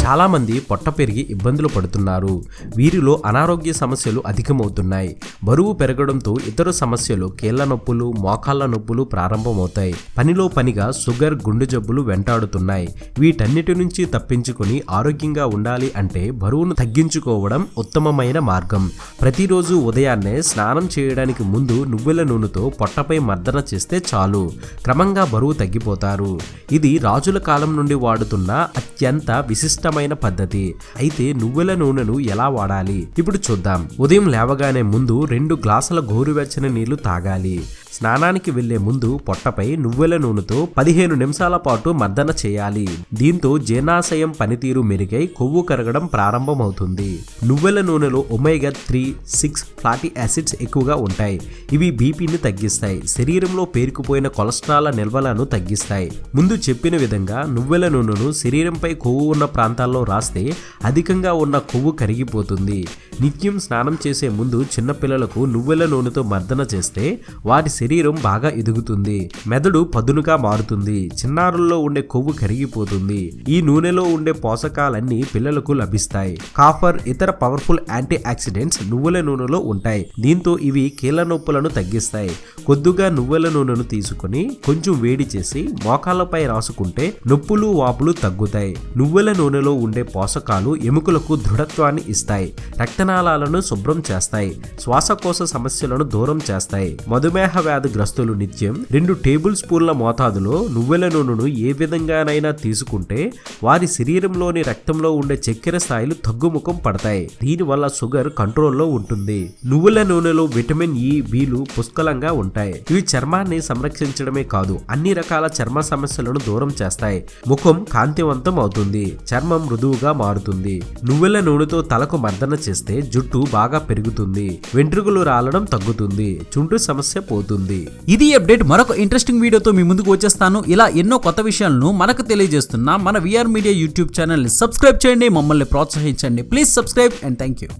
చాలా మంది పొట్ట పెరిగి ఇబ్బందులు పడుతున్నారు. వీరిలో అనారోగ్య సమస్యలు అధికమవుతున్నాయి. బరువు పెరగడంతో ఇతర సమస్యలు కీళ్ల నొప్పులు, మోకాళ్ల నొప్పులు ప్రారంభమవుతాయి. పనిలో పనిగా షుగర్, గుండె జబ్బులు వెంటాడుతున్నాయి. వీటన్నిటి నుంచి తప్పించుకొని ఆరోగ్యంగా ఉండాలి అంటే బరువును తగ్గించుకోవడం ఉత్తమమైన మార్గం. ప్రతిరోజు ఉదయాన్నే స్నానం చేయడానికి ముందు నువ్వుల నూనెతో పొట్టపై మర్దన చేస్తే చాలు. క్రమంగా బరువు తగ్గిపోతారు. ఇది రాజుల కాలం నుండి వాడుతున్న అత్యంత విశిష్టమైన పద్ధతి. అయితే నువ్వుల నూనెను ఎలా వాడాలి ఇప్పుడు చూద్దాం. ఉదయం లేవగానే ముందు 2 గ్లాసుల గోరువెచ్చని నీళ్లు తాగాలి. స్నానానికి వెళ్లే ముందు పొట్టపై నువ్వుల నూనెతో 15 నిమిషాల పాటు మర్దన చేయాలి. దీంతో జీర్ణాశయం పనితీరు మెరుగై కొవ్వు కరగడం ప్రారంభమవుతుంది. నువ్వుల నూనెలో ఒమేగా 3, 6 ఫ్యాటీ యాసిడ్స్ ఎక్కువగా ఉంటాయి. ఇవి బీపీని తగ్గిస్తాయి. శరీరంలో పేరుకుపోయిన కొలెస్ట్రాల్ నిల్వలను తగ్గిస్తాయి. ముందు చెప్పిన విధంగా నువ్వుల నూనెను శరీరంపై కొవ్వు ఉన్న ప్రాంతాల్లో రాస్తే అధికంగా ఉన్న కొవ్వు కరిగిపోతుంది. నిత్యం స్నానం చేసే ముందు చిన్నపిల్లలకు నువ్వుల నూనెతో మర్దన చేస్తే వారి శరీరం బాగా ఎదుగుతుంది. మెదడు పదునుగా మారుతుంది. చిన్నారుల్లో ఉండే కొవ్వు కరిగిపోతుంది. ఈ నూనెలో ఉండే పోషకాలన్నీ పిల్లలకు లభిస్తాయి. కాఫర్, ఇతర పవర్ఫుల్ యాంటీ ఆక్సిడెంట్స్ నువ్వుల నూనెలో ఉంటాయి. దీంతో ఇవి కీళ్ల నొప్పులను తగ్గిస్తాయి. కొద్దిగా నువ్వుల నూనెను తీసుకుని కొంచెం వేడి చేసి మోకాళ్లపై రాసుకుంటే నొప్పులు, వాపులు తగ్గుతాయి. నువ్వుల నూనెలో ఉండే పోషకాలు ఎముకలకు దృఢత్వాన్ని ఇస్తాయి. రక్తనాళాలను శుభ్రం చేస్తాయి. శ్వాసకోశ సమస్యలను దూరం చేస్తాయి. మధుమేహ వ్యాధిగ్రస్తులు నిత్యం 2 టేబుల్ స్పూన్ల మోతాదులో నువ్వుల నూనెను ఏ విధంగానైనా తీసుకుంటే వారి శరీరంలోని రక్తంలో ఉండే చక్కెర స్థాయిలు తగ్గుముఖం పడతాయి. దీనివల్ల షుగర్ కంట్రోల్లో ఉంటుంది. నువ్వుల నూనెలో విటమిన్ E, Bలు పుష్కలంగా ఉంటాయి. ఇవి చర్మాన్ని సంరక్షించడమే కాదు, అన్ని రకాల చర్మ సమస్యలను దూరం చేస్తాయి. ముఖం కాంతివంతం అవుతుంది. చర్మం మృదువుగా మారుతుంది. నువ్వుల నూనెతో తలకు మర్దన చేస్తే జుట్టు బాగా పెరుగుతుంది. వెంట్రుకలు రాలడం తగ్గుతుంది. చుండ్రు సమస్య పోతుంది. ఇది అప్డేట్. మరొక ఇంట్రెస్టింగ్ వీడియోతో మీ ముందుకు వచ్చేస్తాను. ఇలా ఎన్నో కొత్త విషయాలను మనకు తెలియజేస్తున్న మన విఆర్ మీడియా యూట్యూబ్ ఛానల్ ని సబ్స్క్రైబ్ చేయండి. మమ్మల్ని ప్రోత్సహించండి. Please subscribe and thank you.